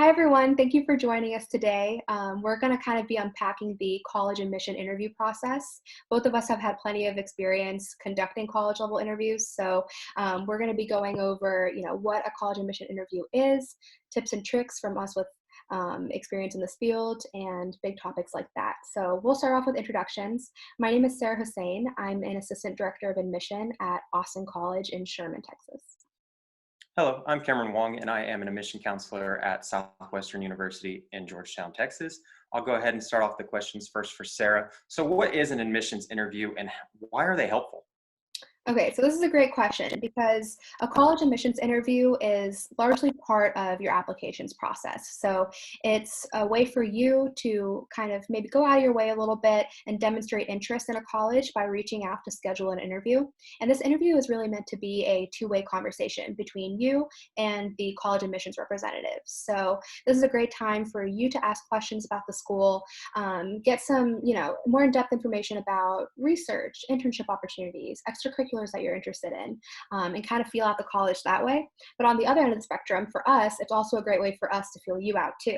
Hi, everyone. Thank you for joining us today. We're going to kind of be unpacking the college admission interview process. Both of us have had plenty of experience conducting college level interviews. So we're going to be going over, what a college admission interview is, tips and tricks from us with experience in this field, and big topics like that. So we'll start off with introductions. My name is Sarah Hussein. I'm an assistant director of admission at Austin College in Sherman, Texas. Hello, I'm Cameron Wong, and I am an admission counselor at Southwestern University in Georgetown, Texas. I'll go ahead and start off the questions first for Sarah. So what is an admissions interview and why are they helpful? Okay, so this is a great question because a college admissions interview is largely part of your applications process. So it's a way for you to kind of maybe go out of your way a little bit and demonstrate interest in a college by reaching out to schedule an interview. And this interview is really meant to be a two-way conversation between you and the college admissions representatives. So this is a great time for you to ask questions about the school, get some, more in-depth information about research, internship opportunities, extracurricular that you're interested in, and kind of feel out the college that way. But on the other end of the spectrum, for us, it's also a great way for us to feel you out too,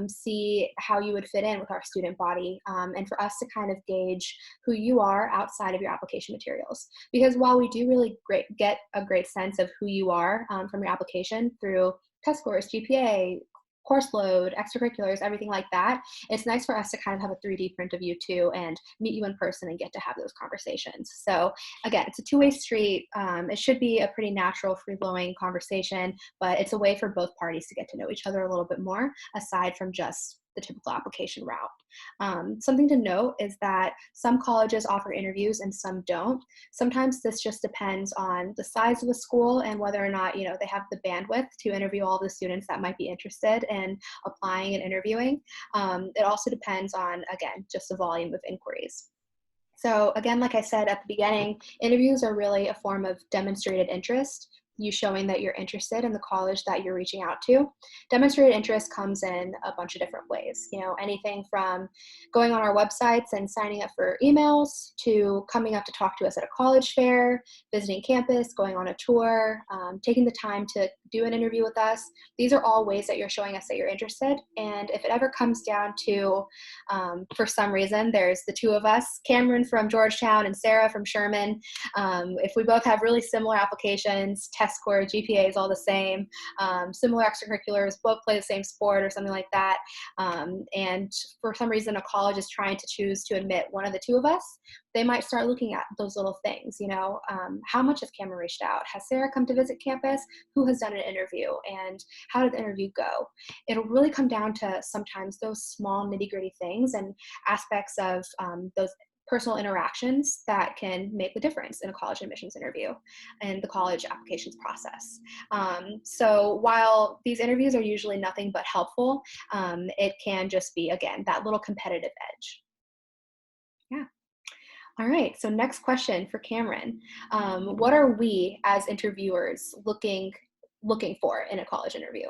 see how you would fit in with our student body, and for us to kind of gauge who you are outside of your application materials. Because while we do really get a great sense of who you are from your application through test scores, GPA, course load, extracurriculars, everything like that, it's nice for us to kind of have a 3D print of you too and meet you in person and get to have those conversations. So again, it's a two-way street. It should be a pretty natural, free-flowing conversation, but it's a way for both parties to get to know each other a little bit more, aside from just the typical application route. Something to note is that some colleges offer interviews and some don't. Sometimes this just depends on the size of the school and whether or not they have the bandwidth to interview all the students that might be interested in applying and interviewing. It also depends on, again, just the volume of inquiries. So again, like I said at the beginning, interviews are really a form of demonstrated interest, you showing that you're interested in the college that you're reaching out to. Demonstrated interest comes in a bunch of different ways, anything from going on our websites and signing up for emails to coming up to talk to us at a college fair, visiting campus, going on a tour, taking the time to do an interview with us. These are all ways that you're showing us that you're interested. And if it ever comes down to, for some reason, there's the two of us, Cameron from Georgetown and Sarah from Sherman. If we both have really similar applications, test score, GPA is all the same, similar extracurriculars, both play the same sport or something like that, and for some reason a college is trying to choose to admit one of the two of us, they might start looking at those little things, how much has Cameron reached out? Has Sarah come to visit campus? Who has done an interview? And how did the interview go? It'll really come down to sometimes those small nitty-gritty things and aspects of those personal interactions that can make the difference in a college admissions interview and the college applications process. So while these interviews are usually nothing but helpful, it can just be, again, that little competitive edge. Yeah. All right, so next question for Cameron. What are we as interviewers looking for in a college interview?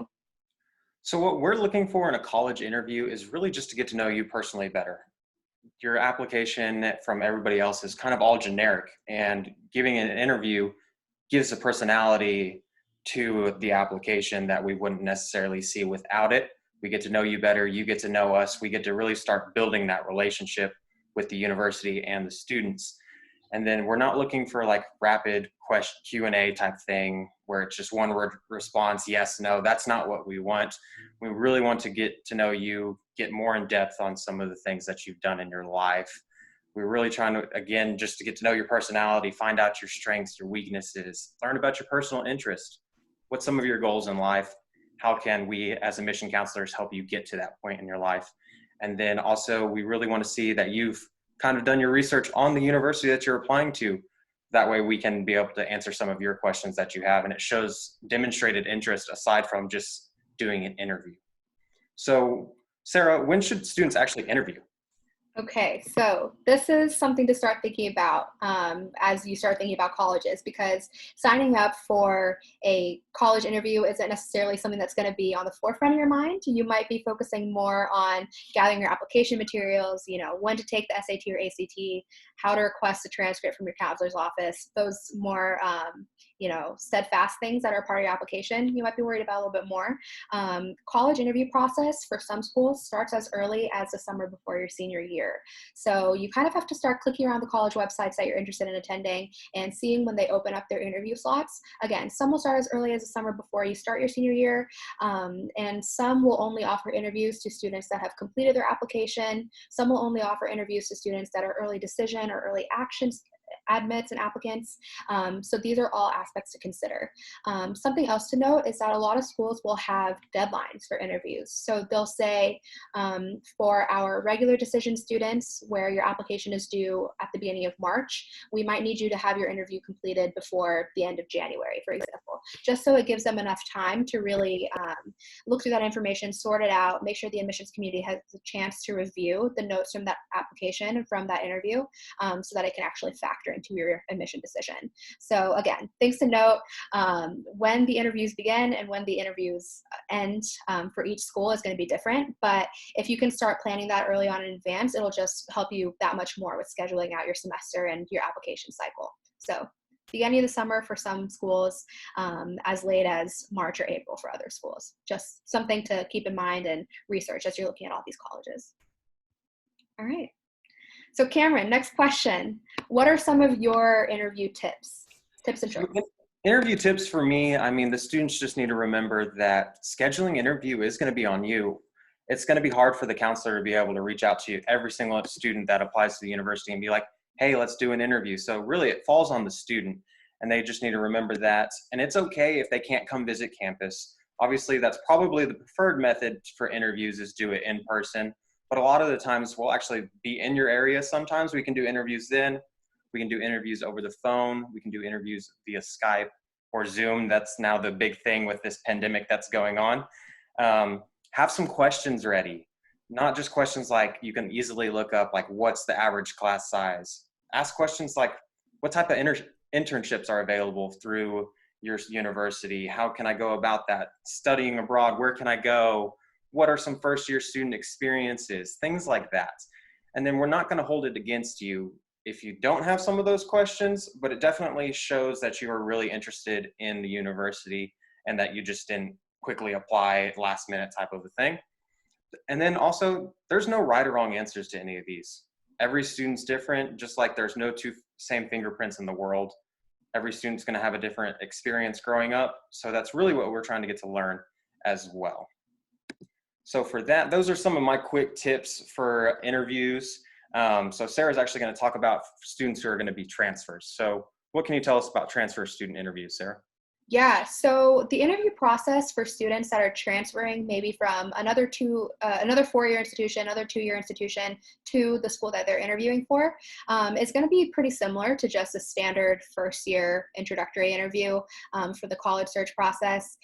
So what we're looking for in a college interview is really just to get to know you personally better. Your application from everybody else is kind of all generic, and giving an interview gives a personality to the application that we wouldn't necessarily see without it. We get to know you better, you get to know us, we get to really start building that relationship with the university and the students. And then we're not looking for like rapid question Q&A type thing where it's just one word response, yes, no. That's not what we want. We really want to get to know you, get more in depth on some of the things that you've done in your life. We're really trying to, again, just to get to know your personality, find out your strengths, your weaknesses, learn about your personal interest. What's some of your goals in life? How can we as admission counselors help you get to that point in your life? And then also we really want to see that you've kind of done your research on the university that you're applying to. That way we can be able to answer some of your questions that you have, and it shows demonstrated interest aside from just doing an interview. So Sarah, when should students actually interview? Okay, so this is something to start thinking about as you start thinking about colleges, because signing up for a college interview isn't necessarily something that's going to be on the forefront of your mind. You might be focusing more on gathering your application materials, when to take the SAT or ACT, how to request a transcript from your counselor's office, those more, steadfast things that are part of your application, you might be worried about a little bit more. College interview process for some schools starts as early as the summer before your senior year. So you kind of have to start clicking around the college websites that you're interested in attending and seeing when they open up their interview slots. Again, some will start as early as the summer before you start your senior year, and some will only offer interviews to students that have completed their application. Some will only offer interviews to students that are early decision or early actions admits and applicants. So these are all aspects to consider. Something else to note is that a lot of schools will have deadlines for interviews. So they'll say for our regular decision students where your application is due at the beginning of March, we might need you to have your interview completed before the end of January, for example, just so it gives them enough time to really look through that information, sort it out, make sure the admissions community has a chance to review the notes from that application and from that interview so that it can actually factor into your admission decision. So again, things to note, when the interviews begin and when the interviews end for each school is going to be different, but if you can start planning that early on in advance, it'll just help you that much more with scheduling out your semester and your application cycle. So beginning of the summer for some schools, as late as March or April for other schools. Just something to keep in mind and research as you're looking at all these colleges. All right. So Cameron, next question. What are some of your interview tips and tricks? Interview tips for me, I mean, the students just need to remember that scheduling interview is going to be on you. It's going to be hard for the counselor to be able to reach out to you, every single student that applies to the university, and be like, hey, let's do an interview. So really it falls on the student, and they just need to remember that. And it's okay if they can't come visit campus. Obviously, that's probably the preferred method for interviews is do it in person. But a lot of the times we'll actually be in your area. Sometimes we can do interviews then. We can do interviews over the phone. We can do interviews via Skype or Zoom. That's now the big thing with this pandemic that's going on. Have some questions ready. Not just questions like you can easily look up, like what's the average class size. Ask questions like what type of internships are available through your university? How can I go about that? Studying abroad, where can I go? What are some first year student experiences? Things like that. And then we're not going to hold it against you if you don't have some of those questions, but it definitely shows that you are really interested in the university and that you just didn't quickly apply last minute type of a thing. And then also, there's no right or wrong answers to any of these. Every student's different, just like there's no two same fingerprints in the world. Every student's going to have a different experience growing up. So that's really what we're trying to get to learn as well. So for that, those are some of my quick tips for interviews. So Sarah's actually going to talk about students who are going to be transfers. So what can you tell us about transfer student interviews, Sarah? Yeah, so the interview process for students that are transferring maybe from another 4-year institution, another 2-year institution to the school that they're interviewing for is going to be pretty similar to just a standard first-year introductory interview for the college search process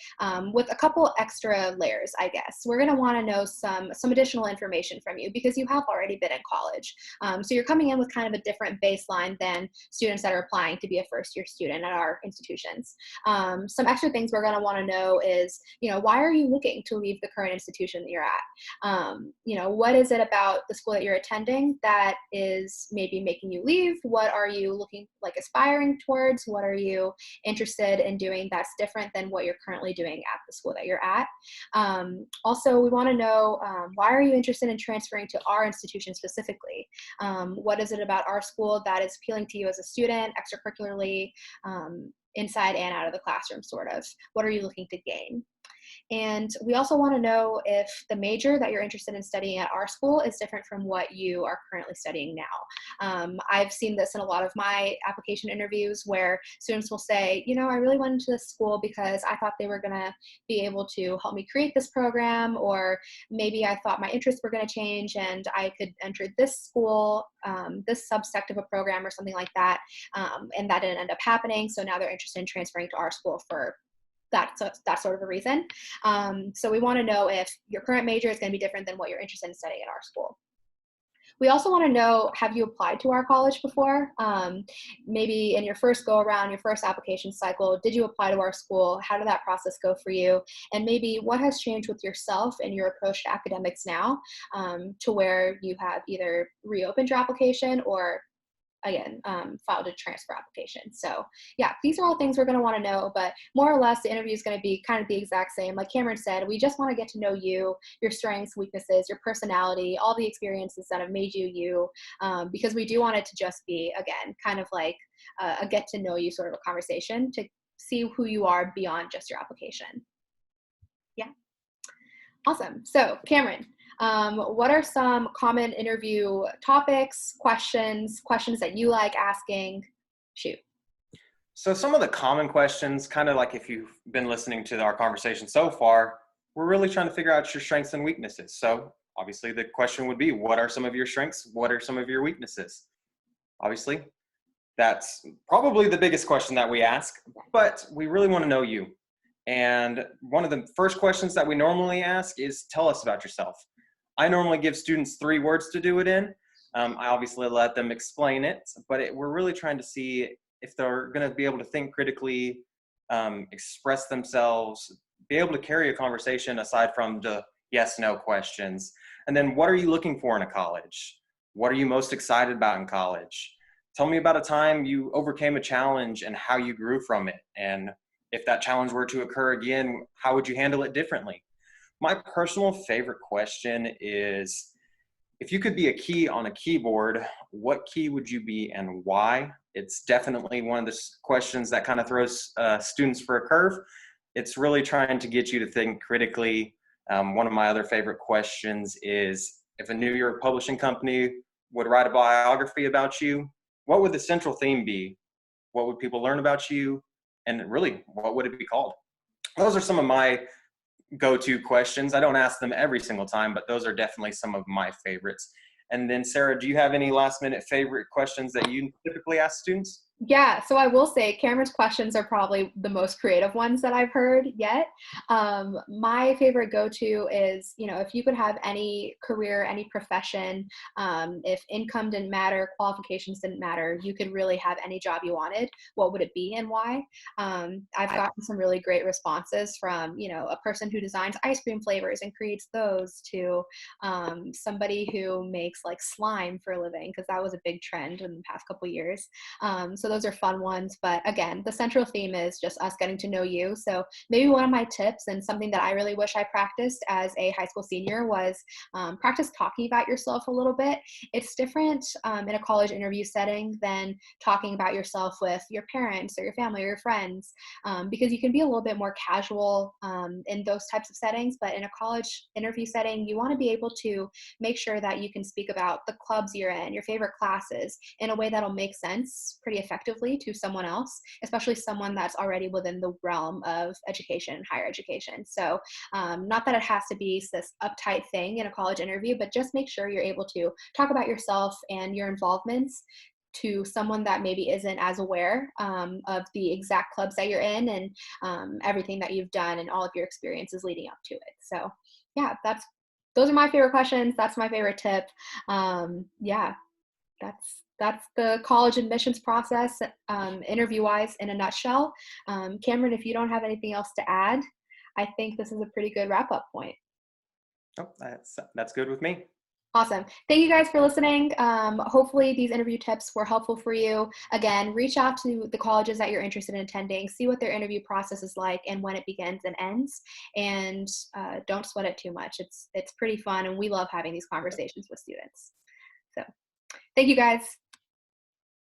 with a couple extra layers, I guess. We're going to want to know some additional information from you because you have already been in college. So you're coming in with kind of a different baseline than students that are applying to be a first-year student at our institutions. Some extra things we're going to want to know is, why are you looking to leave the current institution that you're at? What is it about the school that you're attending that is maybe making you leave? What are you aspiring towards? What are you interested in doing that's different than what you're currently doing at the school that you're at? Also, we want to know, why are you interested in transferring to our institution specifically? What is it about our school that is appealing to you as a student, extracurricularly, inside and out of the classroom, sort of? What are you looking to gain? And we also want to know if the major that you're interested in studying at our school is different from what you are currently studying now. I've seen this in a lot of my application interviews where students will say, I really went into this school because I thought they were going to be able to help me create this program, or maybe I thought my interests were going to change and I could enter this school, this subsect of a program or something like that, and that didn't end up happening. So now they're interested in transferring to our school for that sort of a reason. So we want to know if your current major is going to be different than what you're interested in studying at our school. We also want to know, have you applied to our college before? Maybe in your first go around, your first application cycle, did you apply to our school? How did that process go for you? And maybe what has changed with yourself and your approach to academics now to where you have either reopened your application or again, filed a transfer application. So yeah, these are all things we're going to want to know, but more or less the interview is going to be kind of the exact same. Like Cameron said, we just want to get to know you, your strengths, weaknesses, your personality, all the experiences that have made you you, because we do want it to just be, again, kind of like a get to know you sort of a conversation to see who you are beyond just your application. Yeah. Awesome. So Cameron, what are some common interview topics, questions that you like asking? Shoot. So some of the common questions, kind of like if you've been listening to our conversation so far, we're really trying to figure out your strengths and weaknesses. So obviously the question would be, what are some of your strengths? What are some of your weaknesses? Obviously, that's probably the biggest question that we ask, but we really want to know you. And one of the first questions that we normally ask is, tell us about yourself. I normally give students 3 words to do it in. I obviously let them explain it, but we're really trying to see if they're going to be able to think critically, express themselves, be able to carry a conversation aside from the yes, no questions. And then what are you looking for in a college? What are you most excited about in college? Tell me about a time you overcame a challenge and how you grew from it. And if that challenge were to occur again, how would you handle it differently? My personal favorite question is, if you could be a key on a keyboard, what key would you be and why? It's definitely one of the questions that kind of throws students for a curve. It's really trying to get you to think critically. One of my other favorite questions is, if a New York publishing company would write a biography about you, what would the central theme be? What would people learn about you? And really, what would it be called? Those are some of my go-to questions. I don't ask them every single time, but those are definitely some of my favorites. And then Sarah, do you have any last minute favorite questions that you typically ask students? Yeah, so I will say Cameron's questions are probably the most creative ones that I've heard yet. My favorite go-to is, if you could have any career, any profession, if income didn't matter, qualifications didn't matter, you could really have any job you wanted, what would it be and why? I've gotten some really great responses from, a person who designs ice cream flavors and creates those, to somebody who makes like slime for a living, because that was a big trend in the past couple years. So those are fun ones. But again, the central theme is just us getting to know you. So maybe one of my tips, and something that I really wish I practiced as a high school senior, was practice talking about yourself a little bit. It's different in a college interview setting than talking about yourself with your parents or your family or your friends, because you can be a little bit more casual in those types of settings. But in a college interview setting, you want to be able to make sure that you can speak about the clubs you're in, your favorite classes, in a way that'll make sense pretty effectively to someone else, especially someone that's already within the realm of education, higher education. So not that it has to be this uptight thing in a college interview, but just make sure you're able to talk about yourself and your involvements to someone that maybe isn't as aware of the exact clubs that you're in, and everything that you've done and all of your experiences leading up to it. So yeah, those are my favorite questions. That's my favorite tip. Yeah, that's the college admissions process, interview-wise, in a nutshell. Cameron, if you don't have anything else to add, I think this is a pretty good wrap-up point. Oh, that's good with me. Awesome. Thank you guys for listening. Hopefully these interview tips were helpful for you. Again, reach out to the colleges that you're interested in attending, see what their interview process is like and when it begins and ends, and don't sweat it too much. It's pretty fun, and we love having these conversations with students. So thank you guys.